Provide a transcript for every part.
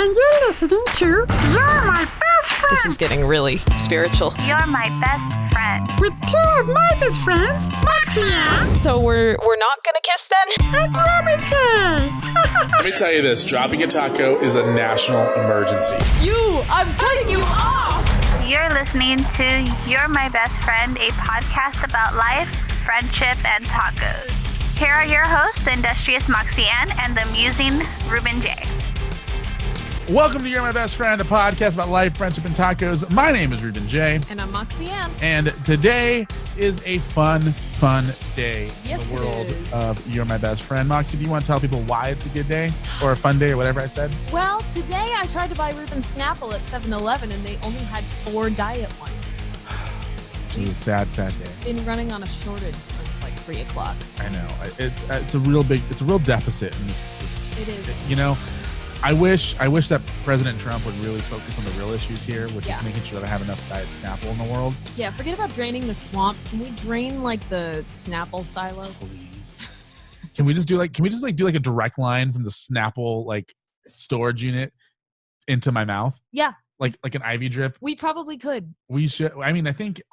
And you're listening to You're My Best Friend. This is getting really spiritual. You're my best friend. With two of my best friends, Moxy and So we're not gonna kiss then? and Ruben Jay. Let me tell you this, dropping a taco is a national emergency. I'm cutting you off! You're listening to You're My Best Friend, a podcast about life, friendship, and tacos. Here are your hosts, the industrious Moxy and the amusing Ruben Jay. Welcome to You're My Best Friend, a podcast about life, friendship, and tacos. My name is Ruben Jay. And I'm Moxy Ann. And today is a fun day in the world of You're My Best Friend. Moxy, do you want to tell people why it's a good day or a fun day or whatever I said? Well, today I tried to buy Ruben Snapple at 7-Eleven and they only had 4 diet ones. It's a sad day. Been running on a shortage since like 3 o'clock. I know. It's a real deficit in this. It is. You know, I wish that President Trump would really focus on the real issues here, which is making sure that I have enough Diet Snapple in the world. Yeah, forget about draining the swamp. Can we drain like the Snapple silo? Please. Can we just do like a direct line from the Snapple like storage unit into my mouth? Yeah. Like an IV drip? We probably could. We should. I mean, I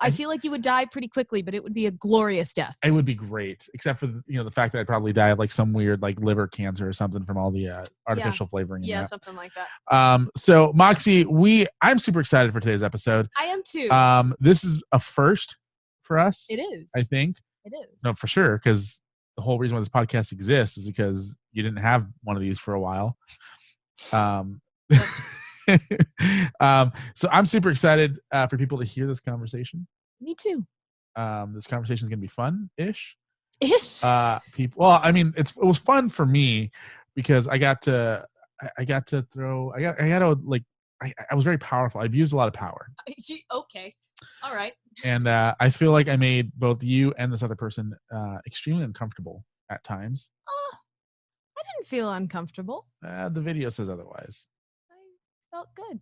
feel like you would die pretty quickly, but it would be a glorious death. It would be great, except for the fact that I'd probably die of like some weird like liver cancer or something from all the artificial flavoring. Yeah, something like that. So Moxy, I'm super excited for today's episode. I am too. This is a first for us. It is. I think. It is. No, for sure, because the whole reason why this podcast exists is because you didn't have one of these for a while. So I'm super excited for people to hear this conversation. Me too. This conversation is going to be fun-ish. Ish. People. Well, I mean, it was fun for me because I was very powerful. I abused a lot of power. Okay. All right. And I feel like I made both you and this other person extremely uncomfortable at times. I didn't feel uncomfortable. The video says otherwise. Felt good.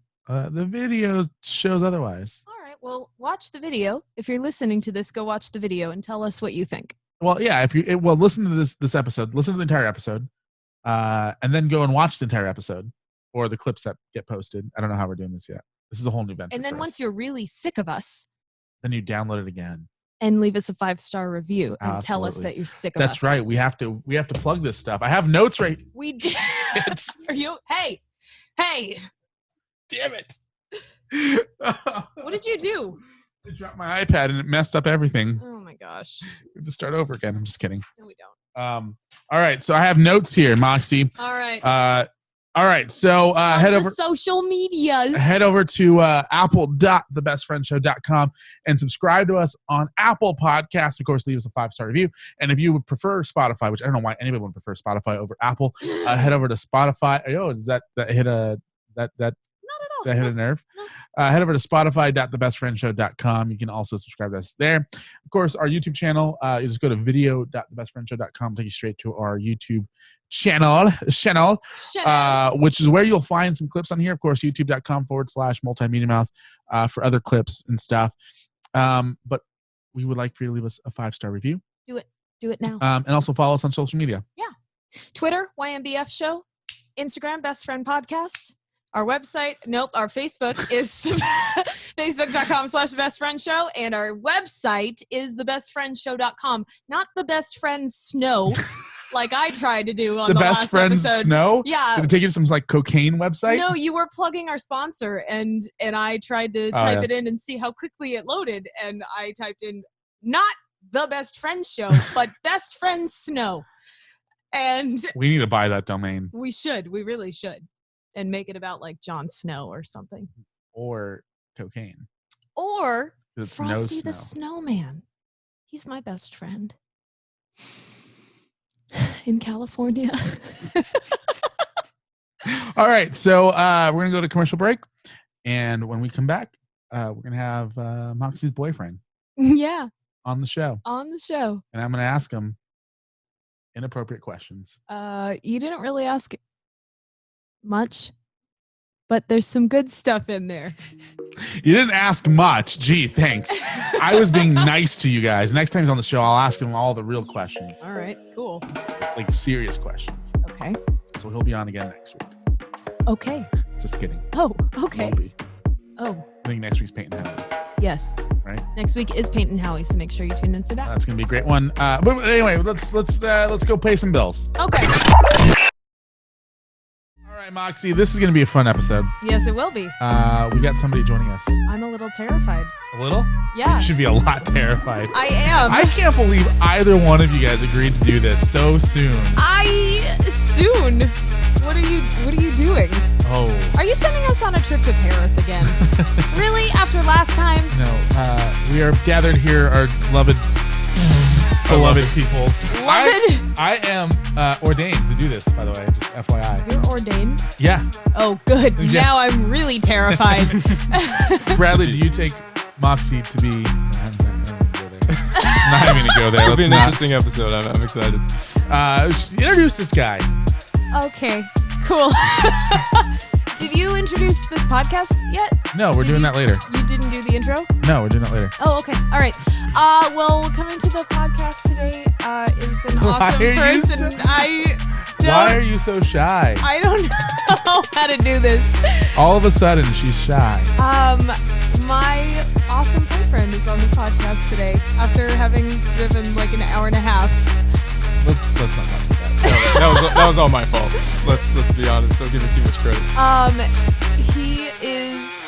The video shows otherwise. All right. Well, watch the video. If you're listening to this, go watch the video and tell us what you think. Well, yeah. Listen to this episode. Listen to the entire episode, and then go and watch the entire episode or the clips that get posted. I don't know how we're doing this yet. This is a whole new venture. And then once you're really sick of us, then you download it again and leave us a 5-star review and tell us that you're sick of us. That's right. We have to plug this stuff. I have notes right. We did. Are you? Hey. Damn it. What did you do? I dropped my iPad and it messed up everything. Oh my gosh. We have to start over again. I'm just kidding. No, we don't. All right. So I have notes here, Moxy. All right. All right. So head over social medias. Head over to apple.thebestfriendshow.com and subscribe to us on Apple Podcasts. Of course, leave us a 5-star review. And if you would prefer Spotify, which I don't know why anybody would prefer Spotify over Apple, head over to Spotify. Oh, does that hit a that hit a nerve? No. Head over to spotify.thebestfriendshow.com. You can also subscribe to us there. Of course, our YouTube channel, you just go to video.thebestfriendshow.com, take you straight to our YouTube channel, which is where you'll find some clips on here. Of course, youtube.com/MultiMediaMouth for other clips and stuff. But we would like for you to leave us a 5-star review. Do it now. And also follow us on social media. Yeah. Twitter, YMBF Show. Instagram, Best Friend Podcast. Our website, our Facebook is facebook.com/bestfriendshow. And our website is thebestfriendshow.com. Not the Best Friends Snow, like I tried to do on the Best last Friends episode. Snow? Yeah. Did it take you to some like cocaine website? No, you were plugging our sponsor and I tried to type it in and see how quickly it loaded. And I typed in not the Best Friends Show, but Best Friends Snow. And we need to buy that domain. We really should. And make it about like Jon Snow or something. Or cocaine. Or it's Frosty the Snowman. He's my best friend. In California. All right. So we're going to go to commercial break. And when we come back, we're going to have Moxy's boyfriend. Yeah. On the show. And I'm going to ask him inappropriate questions. You didn't really ask much, but there's some good stuff in there. You didn't ask much. Gee, thanks. I was being nice to you guys. Next time he's on the show, I'll ask him all the real questions. All right, cool. Like serious questions. Okay. So he'll be on again next week. Okay. Just kidding. Oh, okay. Won't be. Oh, I think next week's Paint and Howie, yes. right? Next week is Paint and Howie, so make sure you tune in for that. That's gonna be a great one. But anyway, let's go pay some bills. Okay. All right, Moxie, this is gonna be a fun episode. Yes, it will be. We got somebody joining us. I'm a little terrified. A little? Yeah. You should be a lot terrified. I am. I can't believe either one of you guys agreed to do this so soon. Soon. What are you doing? Oh. Are you sending us on a trip to Paris again? Really? After last time? No. We are gathered here, our beloved people. I am ordained to do this, by the way, just FYI. You're ordained? Yeah. Oh, good. Yeah. Now I'm really terrified. Bradley, do you take Moxie to be... I'm not even going to go there. It'll be an interesting episode. I'm excited. Introduce this guy. Okay, cool. Did you introduce this podcast yet? No, we're doing that later. You didn't do the intro? No, we're doing that later. Oh, okay. All right. Well, coming to the podcast today is an awesome person. Why are you so shy? I don't know how to do this. All of a sudden, she's shy. My awesome boyfriend is on the podcast today after having driven like an hour and a half. Let's not talk about that. That was all my fault. Let's be honest. Don't give me too much credit. He is.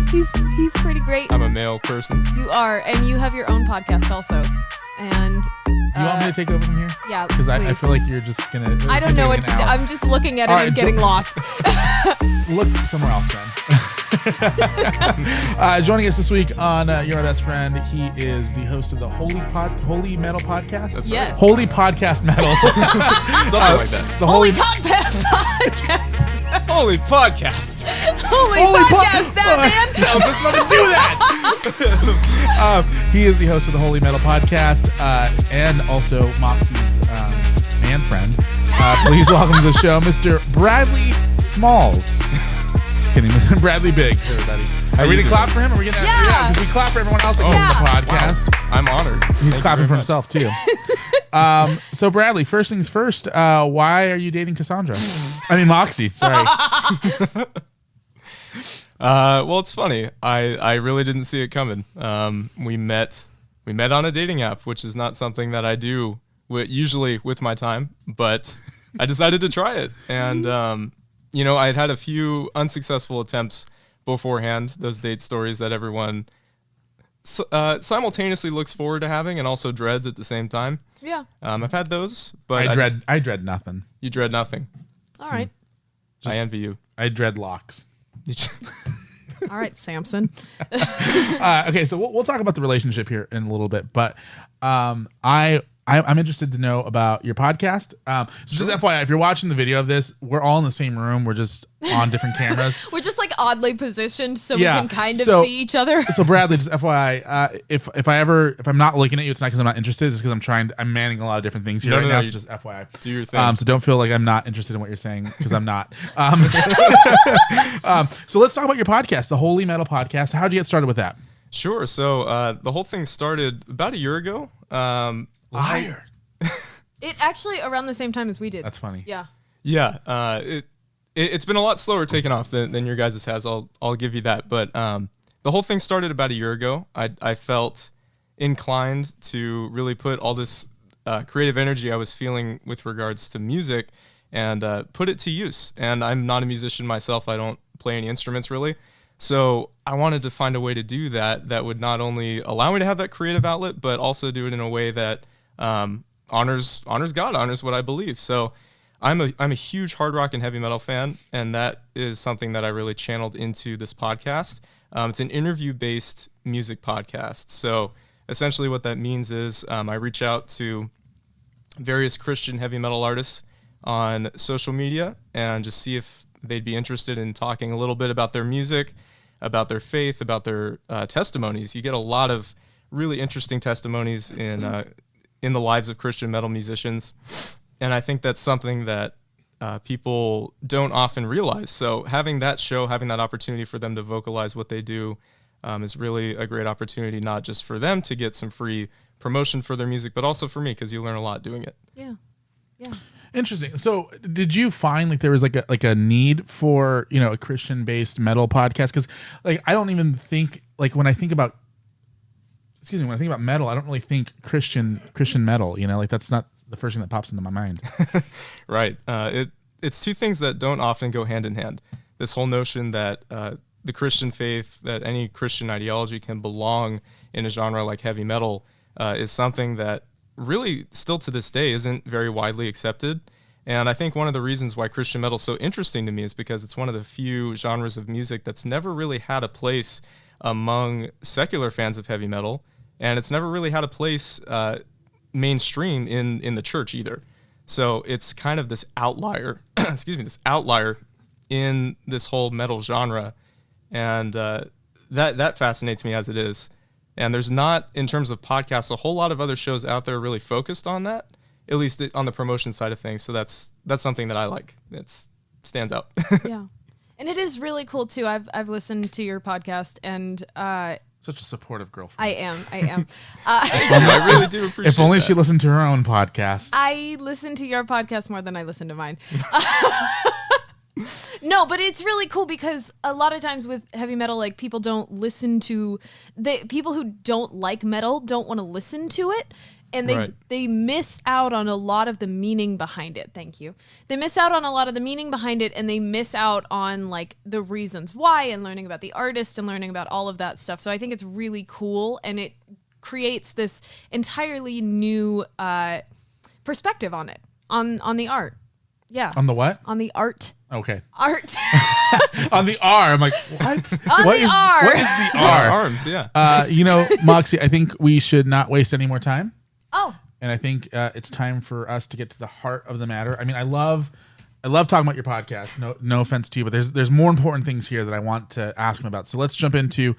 He's pretty great. I'm a male person. You are, and you have your own podcast also. And you want me to take over from here? Yeah, because I feel like you're just gonna. I don't know what to do. I'm just looking at it and getting lost. Look somewhere else then. Joining us this week on You're My Best Friend, he is the host of the Holy Metal Podcast. That's yes. right. Holy Podcast Metal. Something like that. The Holy Podcast. Holy podcast. Holy podcast, that man. I was just about to do that. He is the host of the Holy Metal Podcast and also Moxie's man friend. Please welcome to the show, Mr. Bradley Smalls. Just kidding. Bradley Biggs, everybody. Are we going to clap for him? Are we gonna, yeah, because we clap for everyone else that comes on the podcast. Wow. I'm honored. He's clapping for himself, too. So, Bradley, first things first, why are you dating Cassandra? I mean, Moxie, sorry. Well, it's funny. I really didn't see it coming. We met on a dating app, which is not something that I do usually with my time, but I decided to try it. And, I had had a few unsuccessful attempts beforehand, those date stories that everyone simultaneously looks forward to having and also dreads at the same time. Yeah. I've had those, but I dread nothing. You dread nothing. All right. I envy you. I dread locks. All right, Samson. Okay, so we'll talk about the relationship here in a little bit, but I'm interested to know about your podcast. So just FYI, if you're watching the video of this, we're all in the same room. We're just on different cameras. We're just like oddly positioned so Yeah, we can kind of see each other. So Bradley, just FYI, if I'm not looking at you, it's not because I'm not interested. It's because I'm manning a lot of different things here right now. So just FYI. Do your thing. So don't feel like I'm not interested in what you're saying because I'm not. So let's talk about your podcast, the Holy Metal Podcast. How'd you get started with that? Sure. So the whole thing started about a year ago. Liar. It actually around the same time as we did. That's funny. Yeah. Yeah. It's been a lot slower taking off than your guys' has. I'll give you that. But the whole thing started about a year ago. I felt inclined to really put all this creative energy I was feeling with regards to music and put it to use. And I'm not a musician myself. I don't play any instruments really. So I wanted to find a way to do that would not only allow me to have that creative outlet, but also do it in a way that honors God, honors what I believe. So I'm a huge hard rock and heavy metal fan, and that is something that I really channeled into this podcast. It's an interview-based music podcast. So essentially what that means is I reach out to various Christian heavy metal artists on social media and just see if they'd be interested in talking a little bit about their music, about their faith, about their testimonies. You get a lot of really interesting testimonies in the lives of Christian metal musicians, and I think that's something that people don't often realize. So having that show, having that opportunity for them to vocalize what they do is really a great opportunity, not just for them to get some free promotion for their music, but also for me, because you learn a lot doing it. Yeah. Yeah. Interesting. So, did you find like there was like a need for a Christian based metal podcast? Because like I don't even think like when I think about metal, I don't really think Christian metal. Like that's not the first thing that pops into my mind. Right. It's two things that don't often go hand in hand. This whole notion that the Christian faith, that any Christian ideology can belong in a genre like heavy metal, is something that really still to this day isn't very widely accepted. And I think one of the reasons why Christian metal is so interesting to me is because it's one of the few genres of music that's never really had a place among secular fans of heavy metal, and it's never really had a place mainstream in the church either. So it's kind of this outlier, this outlier in this whole metal genre. And that fascinates me as it is. And there's not, in terms of podcasts, a whole lot of other shows out there really focused on that, at least on the promotion side of things. So that's something that I like. It stands out. Yeah. And it is really cool too. I've listened to your podcast and such a supportive girlfriend. I am. I really do appreciate If only that. she listened to her own podcast. I listen to your podcast more than I listen to mine. No, but it's really cool because a lot of times with heavy metal, like people don't listen to people who don't like metal don't want to listen to it. And they miss out on a lot of the meaning behind it. Thank you. They miss out on a lot of the meaning behind it, and they miss out on like the reasons why and learning about the artist and learning about all of that stuff. So I think it's really cool, and it creates this entirely new perspective on it, on the art. Yeah. On the what? On the art. Okay. Art. On the R. I'm like, what? On the R. What is the R? Arms, yeah. Moxy, I think we should not waste any more time. Oh. And I think it's time for us to get to the heart of the matter. I mean, I love talking about your podcast. No offense to you, but there's more important things here that I want to ask him about. So let's jump into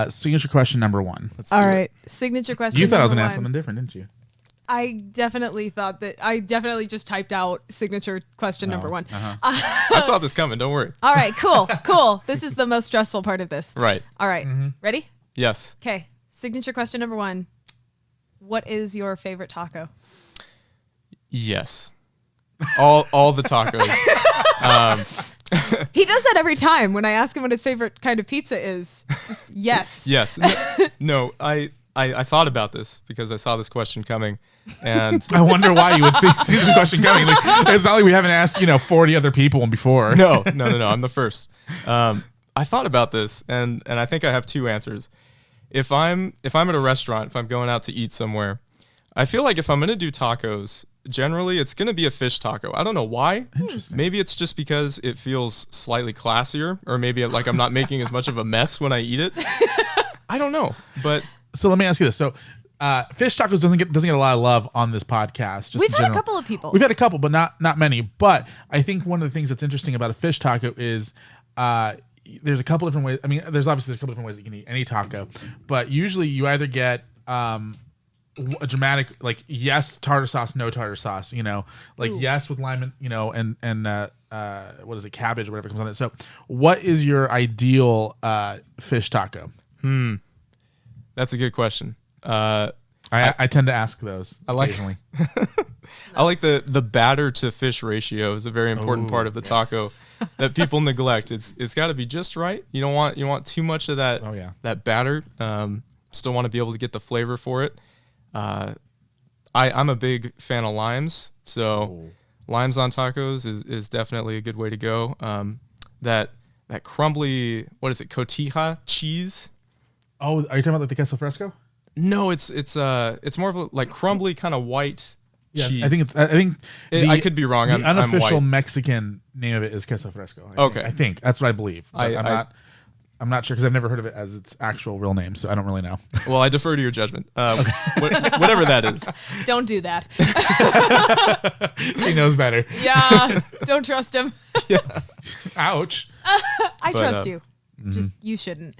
signature question number 1. All right. Signature question. You thought I was gonna number ask 1. something different, didn't you? I definitely thought that. I definitely just typed out signature question number 1. I saw this coming. Don't worry. All right. Cool. This is the most stressful part of this. Right. All right. Ready? Yes. Okay. Signature question number 1. What is your favorite taco? Yes. All the tacos. He does that every time when I ask him what his favorite kind of pizza is. Just yes. Yes. No, I thought about this because I saw this question coming, and I wonder why you would see this question coming. Like, it's not like we haven't asked 40 other people before. No. I'm the first. I thought about this, and I think I have 2 answers. If I'm at a restaurant, if I'm going out to eat somewhere, I feel like if I'm gonna do tacos, generally it's gonna be a fish taco. I don't know why. Interesting. Maybe it's just because it feels slightly classier, or maybe like I'm not making as much of a mess when I eat it. I don't know, but so let me ask you this. So fish tacos doesn't get a lot of love on this podcast. We've had a couple of people. We've had a couple, but not many. But I think one of the things that's interesting about a fish taco is there's a couple different ways. I mean, there's a couple different ways that you can eat any taco, but usually you either get a dramatic, like, yes, tartar sauce, no tartar sauce, like, yes with lime, and what is it, cabbage or whatever comes on it. So what is your ideal fish taco? That's a good question. I tend to ask those occasionally. I like the batter to fish ratio is a very important part of the taco that people neglect. It's got to be just right. You don't want too much of that. Oh, yeah. That batter. Still want to be able to get the flavor for it. I'm a big fan of limes, so limes on tacos is definitely a good way to go. That crumbly, what is it, cotija cheese? Oh, are you talking about like the queso fresco? No, it's more of a like crumbly kind of white cheese. I think I could be wrong. The I'm unofficial white. Mexican name of it is queso fresco. I think that's what I believe. But I'm not sure because I've never heard of it as its actual real name, so I don't really know. Well, I defer to your judgment. Whatever that is. Don't do that. She knows better. Yeah, don't trust him. Yeah. Ouch. I trust you. Just you shouldn't.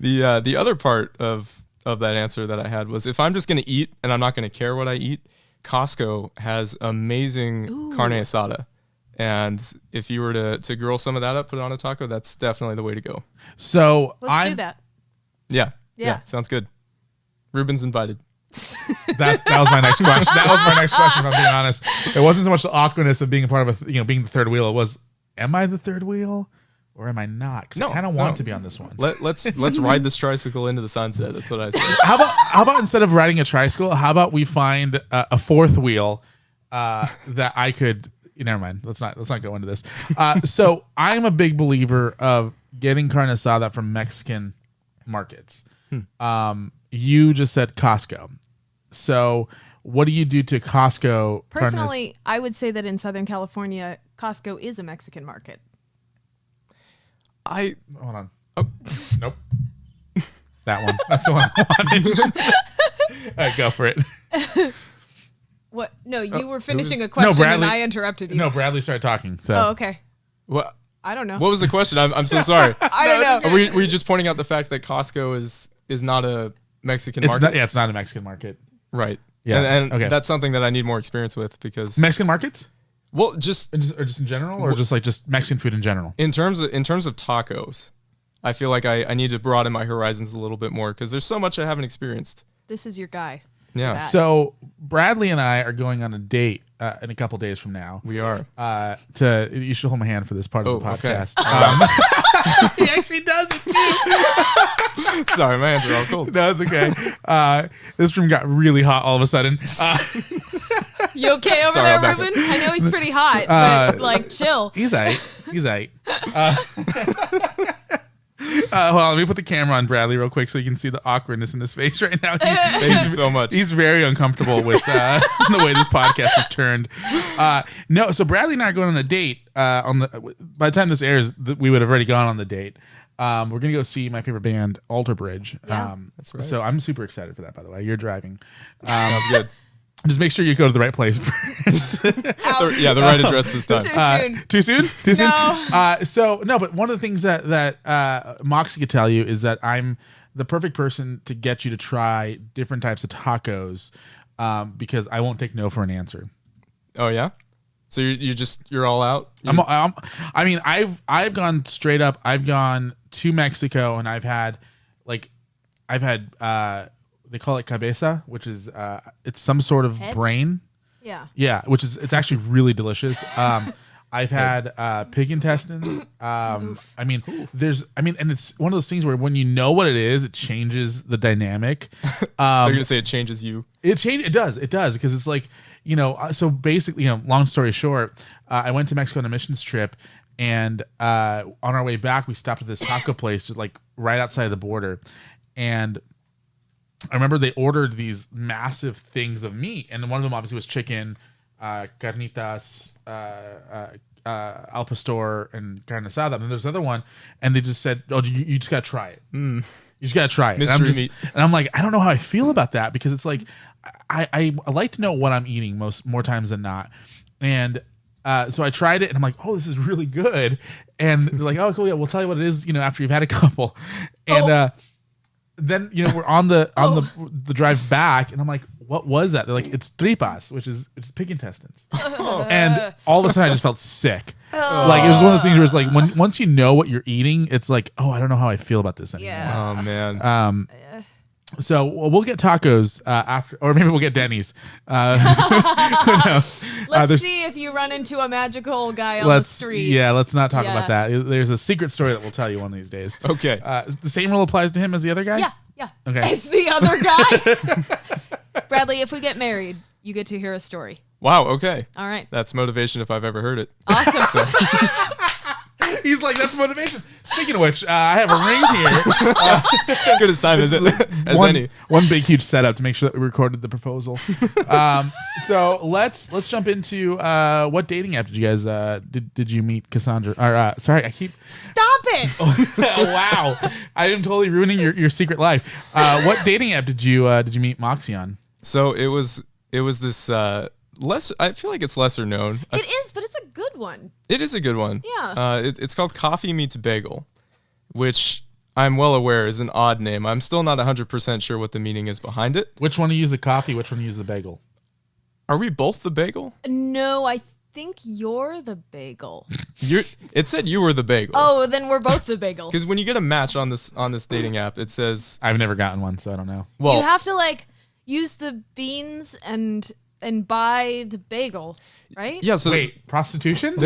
The other part of that answer that I had was if I'm just going to eat and I'm not going to care what I eat, Costco has amazing carne asada. And if you were to grill some of that up, put it on a taco, that's definitely the way to go. So Let's do that. Yeah. Yeah. Sounds good. Ruben's invited. That was my next question. That was my next question. If I'm being honest, it wasn't so much the awkwardness of being a part of being the third wheel. It was, am I the third wheel or am I not? Because I kind of want to be on this one. Let's ride this tricycle into the sunset. That's what I say. How about instead of riding a tricycle, how about we find a fourth wheel that I could. Never mind. Let's not go into this. So I'm a big believer of getting carne asada from Mexican markets. You just said Costco. So what do you do to Costco? Personally, I would say that in Southern California, Costco is a Mexican market. Hold on. Oh, nope. That one. That's the one I wanted. All right, go for it. What? No, you were finishing a question Bradley, and I interrupted you. No, Bradley started talking. So. Oh, okay. What? I don't know. What was the question? I'm so sorry. I don't know. Were you just pointing out the fact that Costco is not a Mexican market? It's not a Mexican market. Right. Yeah. And okay. That's something that I need more experience with because Mexican markets? Well, just in general, or just Mexican food in general. In terms of tacos, I feel like I need to broaden my horizons a little bit more because there's so much I haven't experienced. This is your guy. Yeah. So Bradley and I are going on a date in a couple days from now. We are. You should hold my hand for this part of the podcast. Okay. He actually does it too. Sorry, my hands are all cold. No, it's okay. This room got really hot all of a sudden. You okay over there, Ruben? I know he's pretty hot, but chill. He's aight. Hold on, let me put the camera on Bradley real quick so you can see the awkwardness in his face right now. Thank you so much. He's very uncomfortable with the way this podcast is turned. No, so Bradley and I are going on a date. By the time this airs, we would have already gone on the date. We're gonna go see my favorite band, Alter Bridge. Yeah, that's right. So I'm super excited for that. By the way, you're driving. Sounds good. Just make sure you go to the right place first. The right address this time. Too soon. Too soon? No. But one of the things that Moxy could tell you is that I'm the perfect person to get you to try different types of tacos because I won't take no for an answer. Oh yeah? So you're all out? I've gone straight up. I've gone to Mexico and I've had they call it cabeza, which is it's some sort of head? brain. Yeah. Yeah, it's actually really delicious. I've had pig intestines. And it's one of those things where when you know what it is, it changes the dynamic. They're gonna say it changes you. It does because it's like, so basically, long story short, I went to Mexico on a missions trip, and on our way back, we stopped at this taco place just like right outside the border, and I remember they ordered these massive things of meat, and one of them obviously was chicken, carnitas, al pastor, and carne asada. And then there's another one, and they just said, "Oh, you just gotta try it. You just gotta try it." Mystery meat. And I'm like, I don't know how I feel about that because it's like I like to know what I'm eating more times than not, and so I tried it, and I'm like, "Oh, this is really good." And they're like, "Oh, cool, yeah, we'll tell you what it is, after you've had a couple," and. Then we're on the drive back, and I'm like, "What was that?" They're like, "It's tripas, which is pig intestines." And all of a sudden, I just felt sick. Like it was one of those things where it's like once you know what you're eating, it's like, "Oh, I don't know how I feel about this anymore." Yeah. Oh man. So we'll get tacos after, or maybe we'll get Dennys. Who knows? Let's see if you run into a magical guy on the street. Yeah, let's not talk about that. There's a secret story that we'll tell you one of these days. Okay. The same rule applies to him as the other guy? Yeah. Okay. It's the other guy. Bradley, if we get married, you get to hear a story. Wow, okay. All right. That's motivation if I've ever heard it. Awesome. He's like, that's motivation. Speaking of which, I have a ring here. Good as time as any. One big, huge setup to make sure that we recorded the proposal. So let's jump into what dating app did you guys did you meet Cassandra? Or sorry, I keep Stop it. Wow, I am totally ruining your secret life. What dating app did you meet Moxy on? So it was this I feel like it's lesser known. It is, but it's a good one. It is a good one. Yeah. It's called Coffee Meets Bagel, which I'm well aware is an odd name. I'm still not 100% sure what the meaning is behind it. Which one to use the coffee? Which one to use the bagel? Are we both the bagel? No, I think you're the bagel. It said you were the bagel. Oh, then we're both the bagel. Because when you get a match on this dating app, it says I've never gotten one, so I don't know. Well, you have to use the beans and buy the bagel, right? Yeah. So Wait, prostitution?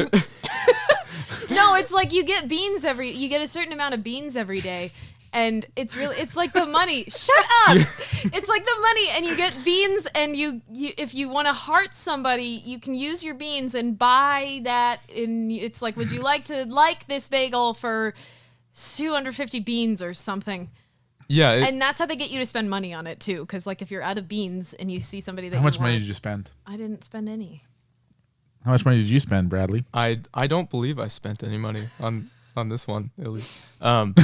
No, it's like you get you get a certain amount of beans every day. And it's like the money. Shut up! It's like the money, and you get beans, and you if you want to heart somebody, you can use your beans and buy that. And it's like, would you like to like this bagel for 250 beans or something? Yeah. And that's how they get you to spend money on it too. Because like if you're out of beans and you see somebody that How much money did you spend? I didn't spend any. How much money did you spend, Bradley? I don't believe I spent any money on this one, at least. But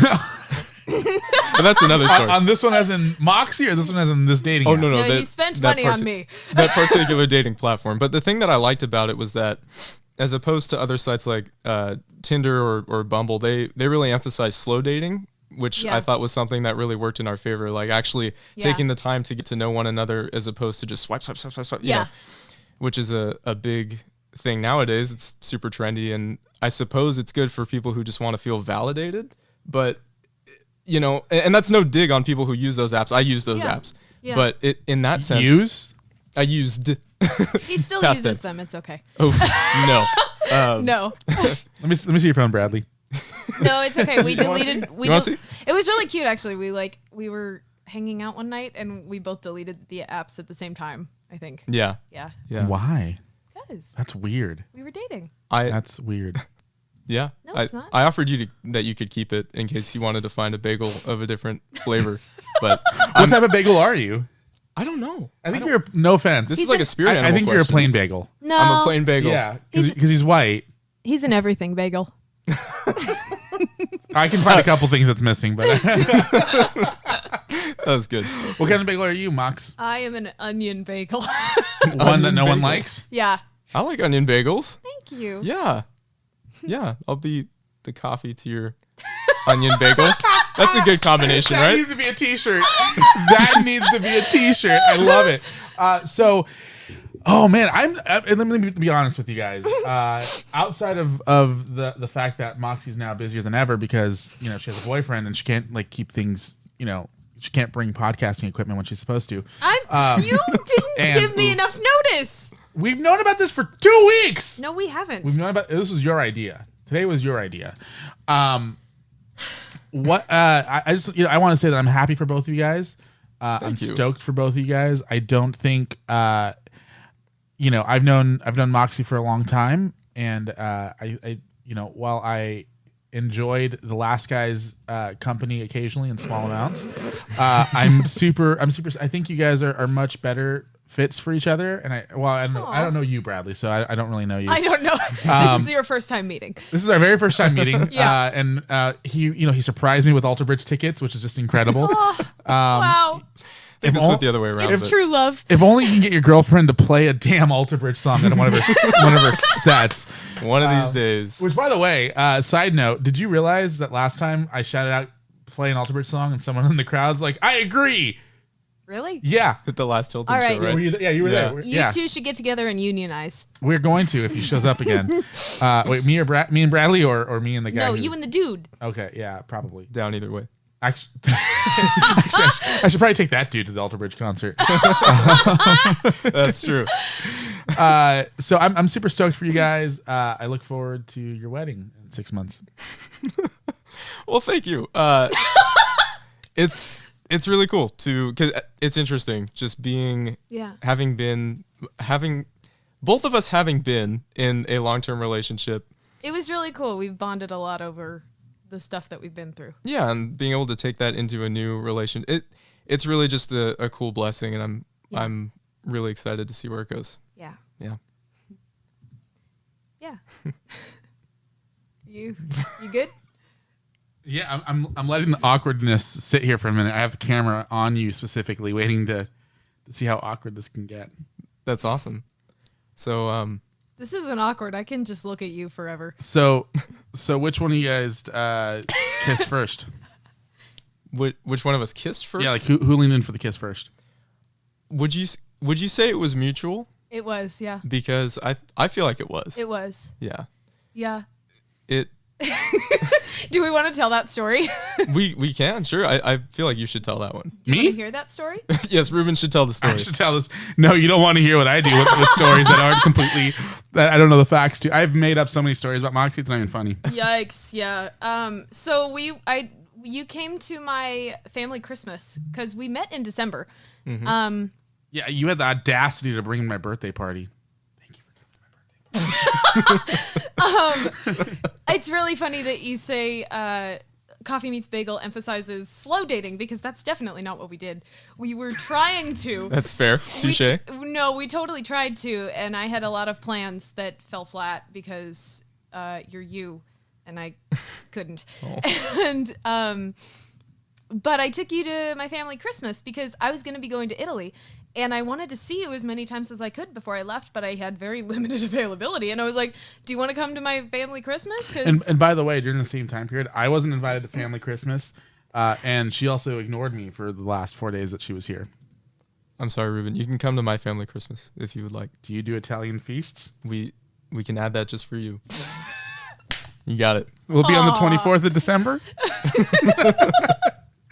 that's another story. On this one as in Moxy, or this one as in this dating app? No. No, you spent money on me. That particular dating platform. But the thing that I liked about it was that, as opposed to other sites like Tinder or Bumble, they really emphasize slow dating, which I thought was something that really worked in our favor. Like actually taking the time to get to know one another as opposed to just swipe. You know, which is a big thing nowadays. It's super trendy, and I suppose it's good for people who just want to feel validated. But you know, and that's no dig on people who use those apps. I use those apps, but in that sense, I used. He still uses them. It's okay. Oh no, no. Let me see your phone, Bradley. No, it's okay. We deleted. It was really cute, actually. We were hanging out one night and we both deleted the apps at the same time. I think. Yeah. Why? Because That's weird. we were dating. That's weird. Yeah. No, it's not. I offered you that you could keep it in case you wanted to find a bagel of a different flavor. But What type of bagel are you? I don't know. I think you're. No offense. This is like a spirit animal I think you're a question. plain bagel. No, I'm a plain bagel. Yeah, because he's white. He's an everything bagel. I can find a couple things that's missing, but That was good. what kind of bagel are you, Mox? I am an onion bagel. One that no one likes? Yeah. I like onion bagels. Thank you. Yeah. I'll be the coffee to your onion bagel. That's a good combination, That right? needs to be a t-shirt. That needs to be a t-shirt. I love it. Oh man, let me be honest with you guys. Outside of the fact that Moxie's now busier than ever because she has a boyfriend and she can't keep things, she can't bring podcasting equipment when she's supposed to. You didn't give me enough notice. We've known about this for 2 weeks. No, we haven't. We've known about this. Was your idea. Today was your idea. I just I want to say that I'm happy for both of you guys. I'm stoked for both of you guys. I don't think I've known Moxie for a long time, and I while I enjoyed the last guy's company occasionally in small amounts, I'm super. I think you guys are much better fits for each other, and I don't know you, Bradley, so I don't really know you. I don't know. This is your first time meeting. This is our very first time meeting. Yeah. And he surprised me with Alter Bridge tickets, which is just incredible. Wow. I think this went the other way around. It's true love. If only you can get your girlfriend to play a damn Alter Bridge song at one of her sets. One of these days. Which, by the way, side note, did you realize that last time I shouted out play an Alter Bridge song and someone in the crowd's like, I agree. Really? Yeah. At the last Tilton All right. show, right? You were there. You two should get together and unionize. We're going to if he shows up again. Wait, me and Bradley or me and the guy? No, you and the dude. Okay, yeah, probably. Down either way. Actually, I should probably take that dude to the Alter Bridge concert. That's true. So I'm super stoked for you guys. I look forward to your wedding in 6 months. Well, thank you. It's really cool because it's interesting just having both of us having been in a long-term relationship. It was really cool. We've bonded a lot over the stuff that we've been through. Yeah, and being able to take that into a new relation, it's really just a cool blessing, and I'm really excited to see where it goes. Yeah. Yeah. Yeah. You good? Yeah, I'm letting the awkwardness sit here for a minute. I have the camera on you specifically, waiting to see how awkward this can get. That's awesome. So this isn't awkward. I can just look at you forever. So which one of you guys kissed first? Which one of us kissed first? Yeah, like who leaned in for the kiss first? Would you say it was mutual? It was, yeah. Because I feel like it was. It was. Yeah. Yeah. Do we want to tell that story? We can, sure. I feel like you should tell that one. Do you want to hear that story? Yes, Ruben should tell the story. I should tell this. No, you don't want to hear what I do with stories that aren't completely, that I don't know the facts to. I've made up so many stories about Moxy, it's not even funny. Yikes, yeah. So you came to my family Christmas because we met in December. Mm-hmm. Yeah, you had the audacity to bring my birthday party. Thank you for coming to my birthday party. It's really funny that you say Coffee Meets Bagel emphasizes slow dating because that's definitely not what we did. We were trying to. That's fair. Touche. No, we totally tried to, and I had a lot of plans that fell flat because you're you, and I couldn't. And but I took you to my family Christmas because I was going to be going to Italy. And I wanted to see you as many times as I could before I left, but I had very limited availability. And I was like, do you want to come to my family Christmas? And by the way, during the same time period, I wasn't invited to family Christmas. And she also ignored me for the last 4 days that she was here. I'm sorry, Ruben. You can come to my family Christmas if you would like. Do you do Italian feasts? We can add that just for you. You got it. We'll be on the 24th of December.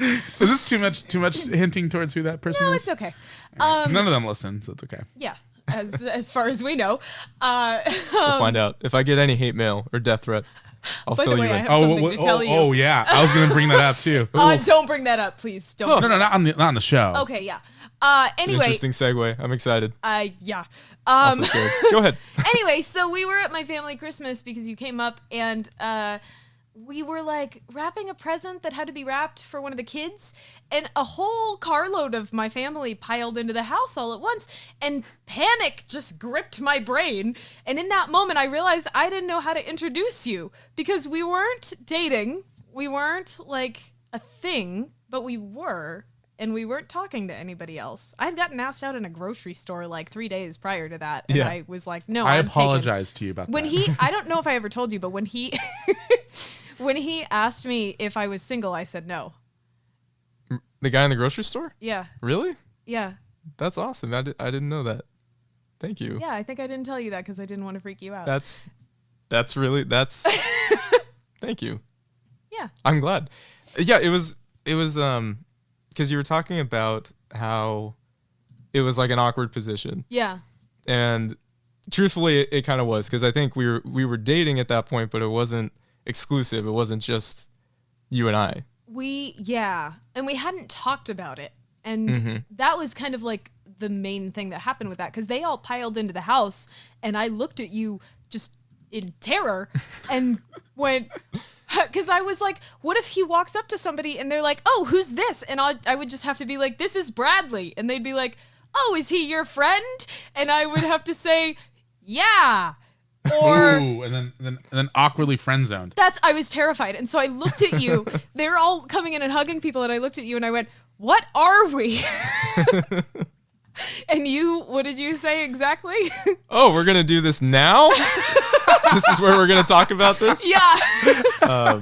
Is this too much hinting towards who that person No, is? it's okay. None of them listen, so it's okay. Yeah, as far as we know. We'll find out. If I get any hate mail or death threats, I'll By the fill way, you I in. have something to tell you. Oh, yeah. I was going to bring that up, too. Don't bring that up, please. Don't. No, not on the show. Okay, yeah. It's an Anyway. interesting segue. I'm excited. Yeah. Also scared. Go ahead. Anyway, so we were at my family Christmas because you came up and we were like wrapping a present that had to be wrapped for one of the kids, and a whole carload of my family piled into the house all at once, and panic just gripped my brain. And in that moment, I realized I didn't know how to introduce you because we weren't dating. We weren't like a thing, but we were. And we weren't talking to anybody else. I had gotten asked out in a grocery store like 3 days prior to that. And I was like, no, I I'm apologize to you about when that. I don't know if I ever told you, but when he when he asked me if I was single, I said no. The guy in the grocery store? Yeah. Really? Yeah. That's awesome. I didn't know that. Thank you. Yeah, I think I didn't tell you that because I didn't want to freak you out. That's thank you. Yeah. I'm glad. Yeah, it was because you were talking about how it was like an awkward position. Yeah. And truthfully, it kind of was, because I think we were dating at that point, but it wasn't exclusive. It wasn't just you and I. And we hadn't talked about it. And that was kind of like the main thing that happened with that, because they all piled into the house and I looked at you just in terror and went, because I was like, what if he walks up to somebody and they're like, oh, who's this? And I would just have to be like, this is Bradley. And they'd be like, oh, is he your friend? And I would have to say, yeah. Or ooh, and then awkwardly friend zoned. I was terrified. And so I looked at you. They were all coming in and hugging people. And I looked at you and I went, what are we? And what did you say exactly? Oh, we're going to do this now? This is where we're going to talk about this? Yeah.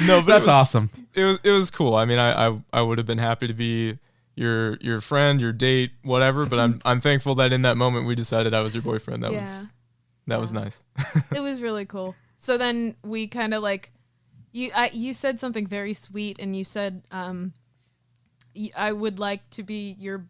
No, but that's awesome. It was cool. I mean, I would have been happy to be your friend, your date, whatever, but I'm thankful that in that moment we decided I was your boyfriend. That was nice. It was really cool. So then we kind of like, you said something very sweet, and you said, I would like to be your,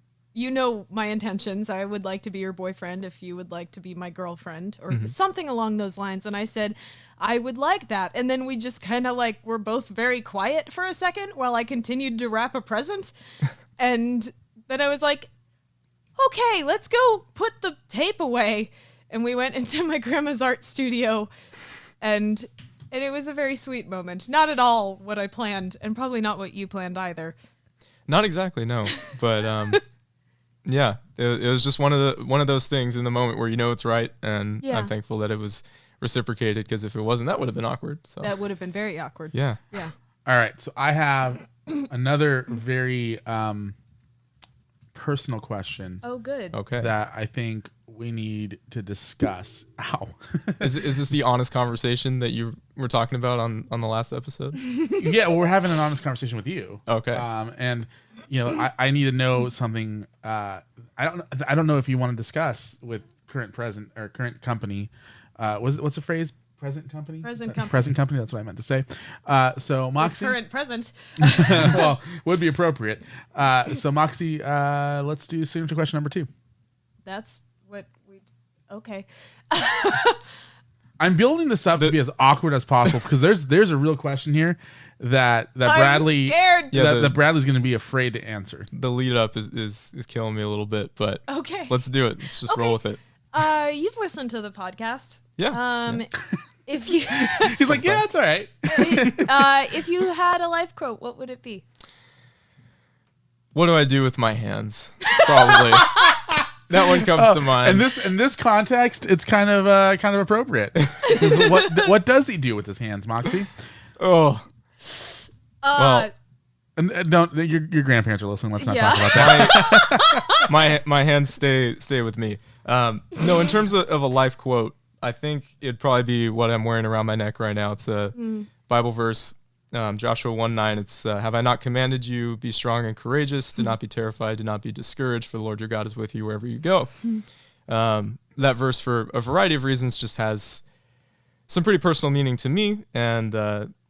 my intentions. I would like to be your boyfriend if you would like to be my girlfriend, or something along those lines. And I said, I would like that. And then we just kind of like, were both very quiet for a second while I continued to wrap a present. And then I was like, okay, let's go put the tape away. And we went into my grandma's art studio, and it was a very sweet moment. Not at all what I planned, and probably not what you planned either. Not exactly, no. But yeah, it was just one of those things in the moment where it's right, and I'm thankful that it was reciprocated, because if it wasn't, that would have been awkward. So that would have been very awkward. Yeah. Yeah. All right, so I have another very personal question. Oh, good. Okay. That I think we need to discuss. Ow. Is this the honest conversation that you were talking about on the last episode? Yeah, well, we're having an honest conversation with you. Okay. And I need to know something. I don't know if you want to discuss with current company. What's the phrase? present company. Present company. Present company. That's what I meant to say. So Moxy. Current present. Well, would be appropriate. So Moxy, let's do signature question number 2. That's what we. Okay. I'm building this up to be as awkward as possible because there's a real question here that Bradley. I'm scared. That Bradley's going to be afraid to answer. The lead up is killing me a little bit, but okay, let's do it. Let's just roll with it. You've listened to the podcast. Yeah. If you He's like, yeah, that's all right. If you had a life quote, what would it be? What do I do with my hands? Probably. That one comes to mind. In this context, it's kind of appropriate. What does he do with his hands, Moxy? Oh. Well, and don't your grandparents are listening. Let's not talk about that. my hands stay with me. No, in terms of a life quote, I think it'd probably be what I'm wearing around my neck right now. It's a Bible verse, Joshua 1:9. It's have I not commanded you, be strong and courageous, do not be terrified, do not be discouraged, for the Lord your God is with you wherever you go. That verse, for a variety of reasons, just has some pretty personal meaning to me. And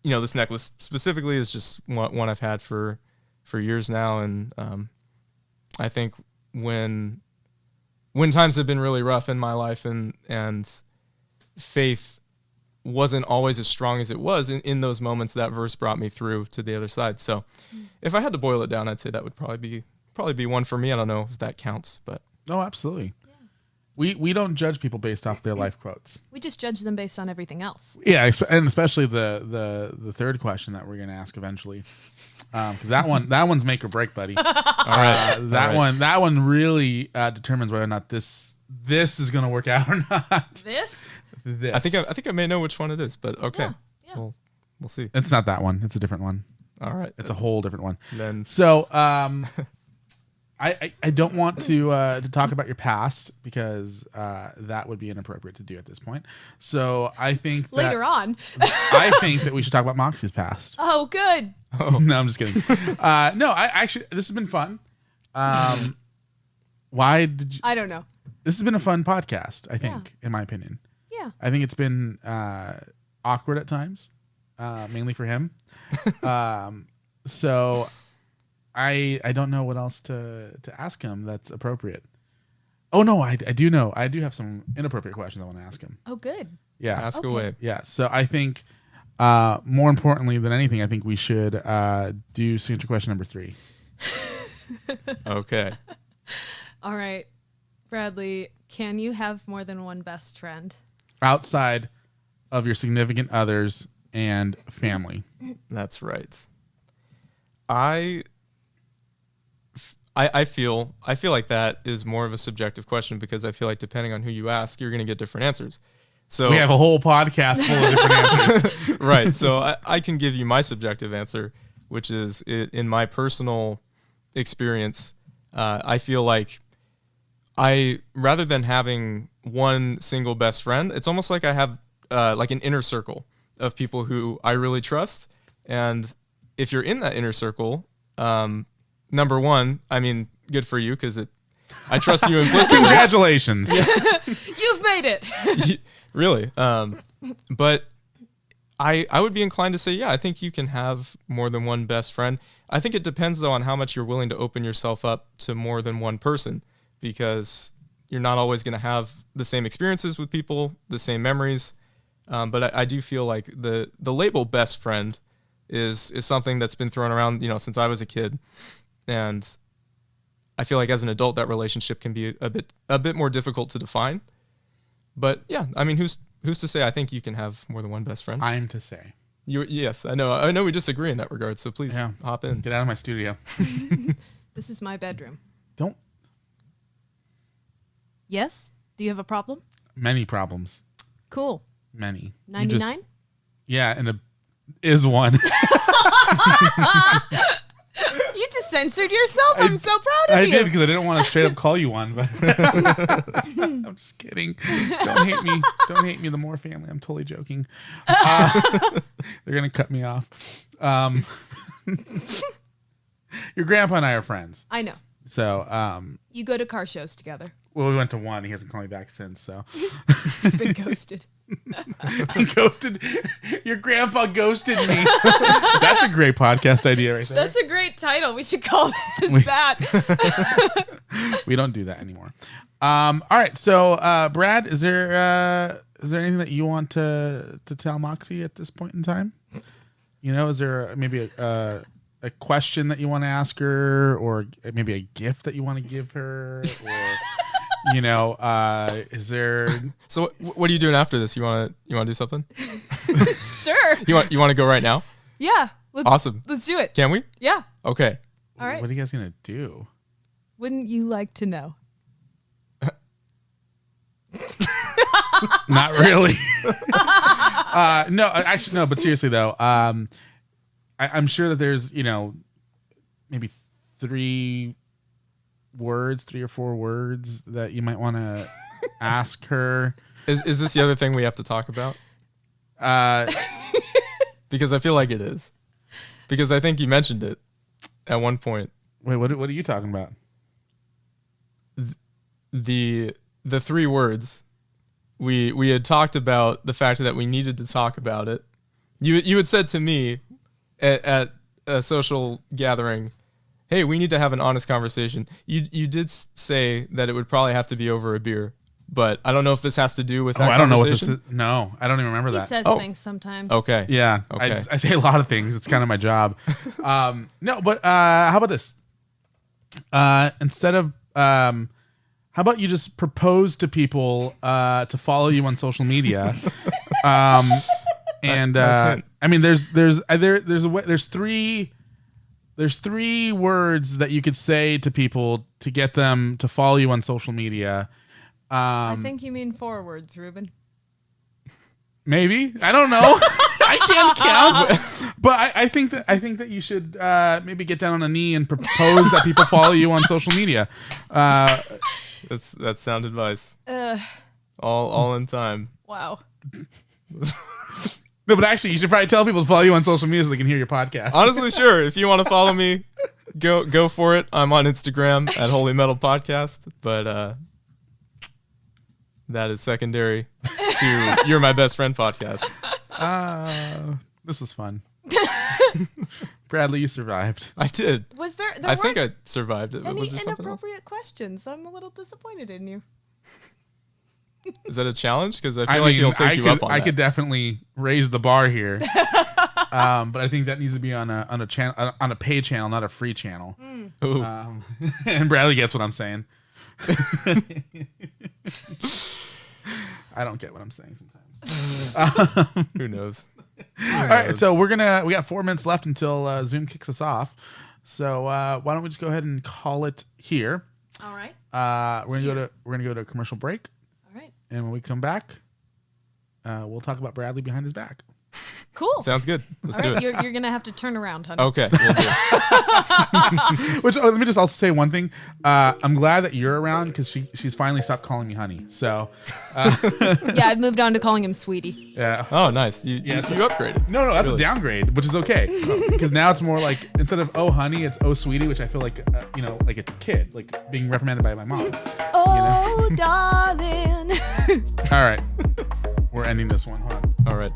this necklace specifically is just one I've had for years now. And I think when times have been really rough in my life and faith wasn't always as strong as it was in those moments, that verse brought me through to the other side. So if I had to boil it down, I'd say that would probably be one for me. I don't know if that counts, but oh, absolutely. Yeah. We don't judge people based off their life quotes. We just judge them based on everything else. Yeah, and especially the third question that we're going to ask eventually, because that one's make or break, buddy. All right. That one really determines whether or not this is going to work out or not. This. I think I may know which one it is, but okay. Yeah. We'll see. It's not that one. It's a different one. All right. It's a whole different one. Then so I don't want to talk about your past because that would be inappropriate to do at this point. So I think that Later on. I think that we should talk about Moxy's past. Oh, good. Oh. No, I'm just kidding. No, I actually this has been fun. Why did you? I don't know. This has been a fun podcast, I think, in my opinion. Yeah. I think it's been awkward at times, mainly for him. So I don't know what else to ask him that's appropriate. Oh no, I do know. I do have some inappropriate questions I want to ask him. Oh, good. Yeah. ask away. Yeah. So I think more importantly than anything, I think we should do signature question number 3. Okay. All right. Bradley, can you have more than one best friend? Outside of your significant others and family. That's right. I feel like that is more of a subjective question because I feel like depending on who you ask, you're going to get different answers. So we have a whole podcast full of different answers. Right. So I can give you my subjective answer, which is in my personal experience, I feel like rather than having one single best friend, it's almost like I have like an inner circle of people who I really trust. And if you're in that inner circle, number one, I mean, good for you because I trust you implicitly. Congratulations. You've made it. Really. But I would be inclined to say, yeah, I think you can have more than one best friend. I think it depends, though, on how much you're willing to open yourself up to more than one person, because you're not always going to have the same experiences with people, the same memories. But I do feel like the label best friend is something that's been thrown around, since I was a kid. And I feel like as an adult, that relationship can be a bit more difficult to define. But yeah, I mean, who's to say? I think you can have more than one best friend. I'm to say. Yes, I know we disagree in that regard. So please hop in. Get out of my studio. This is my bedroom. Don't. Yes? Do you have a problem? Many problems. Cool. Many. 99? Yeah, and is one. You just censored yourself. I'm so proud of you. I did because I didn't want to straight up call you one. But I'm just kidding. Don't hate me. Don't hate me. The Moore family. I'm totally joking. They're gonna cut me off. Your grandpa and I are friends. I know. So you go to car shows together. Well, we went to one. He hasn't called me back since. So You've been ghosted. Ghosted. Your grandpa ghosted me. That's a great podcast idea right there. That's a great title. We should call this that. We don't do that anymore. All right. So, Brad, is there anything that you want to tell Moxy at this point in time? Is there maybe a question that you want to ask her, or maybe a gift that you want to give her, or is there? So what are you doing after this? You want to do something? Sure. You want to go right now? Yeah. Awesome. Let's do it. Can we? Yeah. Okay. All right. What are you guys gonna do? Wouldn't you like to know? Not really. No, actually, no. But seriously though, I'm sure that there's maybe 3 or 4 words that you might want to ask her. Is this the other thing we have to talk about? Because I feel like it is. Because I think you mentioned it at one point. Wait, what are you talking about? The 3 words. We had talked about the fact that we needed to talk about it. You had said to me at a social gathering, hey, we need to have an honest conversation. You did say that it would probably have to be over a beer, but I don't know if this has to do with that I don't know what this conversation. is. No, I don't even remember He that. says things sometimes. Okay. Yeah, Okay. I say a lot of things. It's kind of my job. No, but how about this? Instead of how about you just propose to people to follow you on social media? And I mean, there's a way, there's 3 words that you could say to people to get them to follow you on social media. I think you mean 4 words, Ruben. Maybe, I don't know. I can't count, but I think that you should maybe get down on a knee and propose that people follow you on social media. That's sound advice. All in time. Wow. No, but actually, you should probably tell people to follow you on social media so they can hear your podcast. Honestly, sure. If you want to follow me, go for it. I'm on Instagram at Holy Metal Podcast, but that is secondary to You're My Best Friend podcast. This was fun. Bradley, you survived. I did. Was there I think I survived it. any Was there something else? inappropriate questions? I'm a little disappointed in you. Is that a challenge? Because I feel like he'll take you up on I that. could definitely raise the bar here, but I think that needs to be on a channel, on a paid channel, not a free channel. Ooh. And Bradley gets what I'm saying. I don't get what I'm saying sometimes. Who knows? All right, so we got 4 minutes left until Zoom kicks us off. So why don't we just go ahead and call it here? All right. We're gonna go to a commercial break. All right. And when we come back, we'll talk about Bradley behind his back. Cool. Sounds good. Let's All do right, it. you're gonna have to turn around, honey. Okay. We'll do it. Which let me just also say one thing. I'm glad that you're around because she's finally stopped calling me honey. So Yeah, I've moved on to calling him sweetie. yeah. Oh, nice. You so- upgraded. No, that's Really? a downgrade, which is okay because now it's more like instead of oh honey, it's oh sweetie, which I feel like like a kid, like being reprimanded by my mom. Oh, darling. All right, we're ending this one. Hold on. All right.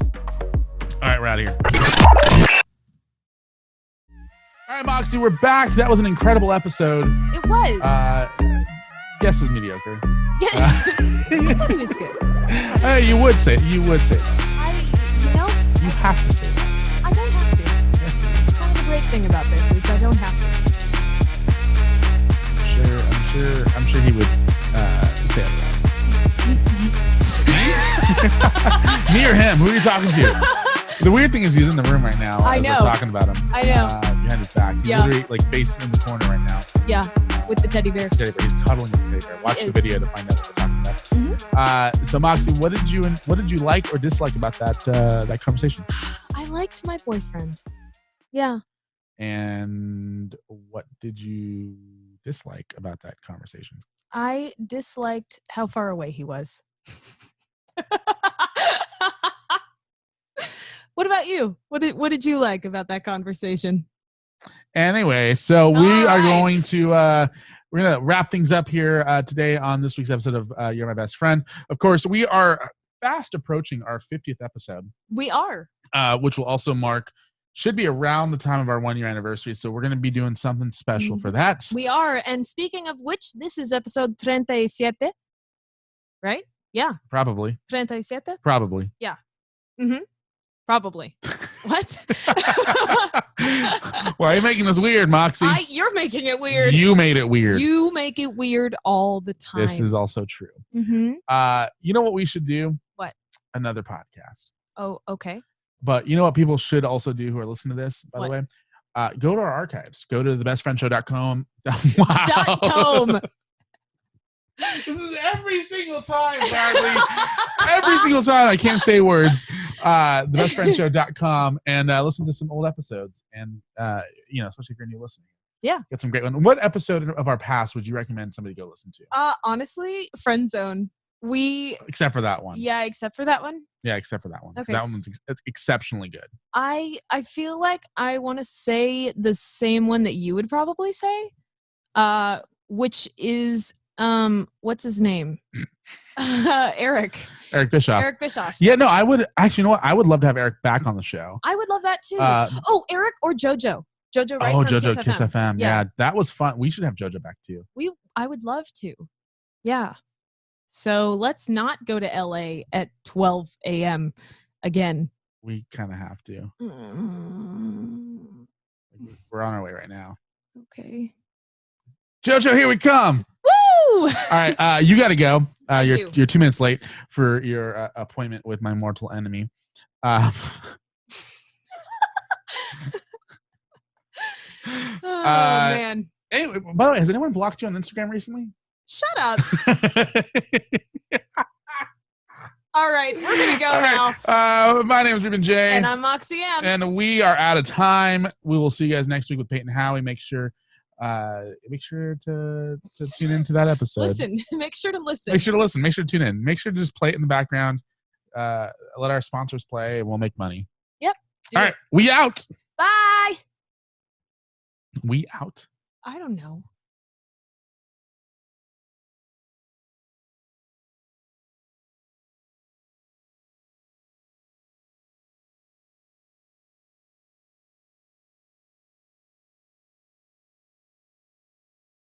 All right, we're out of here. All right, Moxy, we're back. That was an incredible episode. It was. Guess was mediocre. I thought he was good. You would say it. I You have to say it. I don't have to. Yes, you do. Kind of the great thing about this is I don't have to. I'm sure he would say otherwise. Excuse me. Me or him? Who are you talking to? The weird thing is he's in the room right now. I as know. We're talking about him. I know. Behind his back. He's Yeah. literally like facing in the corner right now. Yeah, with the teddy bear. Teddy bear. He's cuddling with the teddy bear. Watch He the is. video to find out what we're talking about. So Moxy, what did you like or dislike about that conversation? I liked my boyfriend. Yeah. And what did you dislike about that conversation? I disliked how far away he was. What about you? What did you like about that conversation? Anyway, so we All are right. going to we're gonna wrap things up here today on this week's episode of You're My Best Friend. Of course, we are fast approaching our 50th episode. We are. Which will also should be around the time of our 1 year anniversary. So we're going to be doing something special for that. We are. And speaking of which, this is episode 37. Right? Yeah. Probably. 37? Probably. Yeah. Mm-hmm. Probably. What? Why are you making this weird, Moxy? You're making it weird. You made it weird. You make it weird all the time. This is also true. Mm-hmm. You know what we should do? What? Another podcast. Oh, okay. But you know what people should also do who are listening to this, by the way? Go to our archives. Go to thebestfriendshow.com. Wow. .com. This is every single time, Bradley. Every single time I can't say words. Thebestfriendshow.com and listen to some old episodes. And, especially if you're new listening. Yeah. Get some great ones. What episode of our past would you recommend somebody go listen to? Honestly, Friend Zone. Except for that one. Yeah, except for that one. Yeah, except for that one. Okay. That one's exceptionally good. I feel like I want to say the same one that you would probably say, which is what's his name? Eric Bischoff. Eric Bischoff. Yeah, no, I would actually. You know what? I would love to have Eric back on the show. I would love that too. Eric or JoJo. JoJo, right? Oh, from JoJo Kiss FM. Yeah. Yeah, that was fun. We should have JoJo back too. I would love to. Yeah. So let's not go to LA at 12 a.m. again. We kind of have to. We're on our way right now. Okay. JoJo, here we come. Woo! All right, you got to go. You're 2 minutes late for your appointment with my mortal enemy. Oh, man. Anyway, by the way, has anyone blocked you on Instagram recently? Shut up. All right, we're going to go now. My name is Ruben Jay. And I'm Moxy Ann. And we are out of time. We will see you guys next week with Peyton Howie. Make sure to tune into that episode. Listen. Make sure to listen. Make sure to listen. Make sure to tune in. Make sure to just play it in the background. Let our sponsors play and we'll make money. Yep. All right. We out. Bye. We out. I don't know.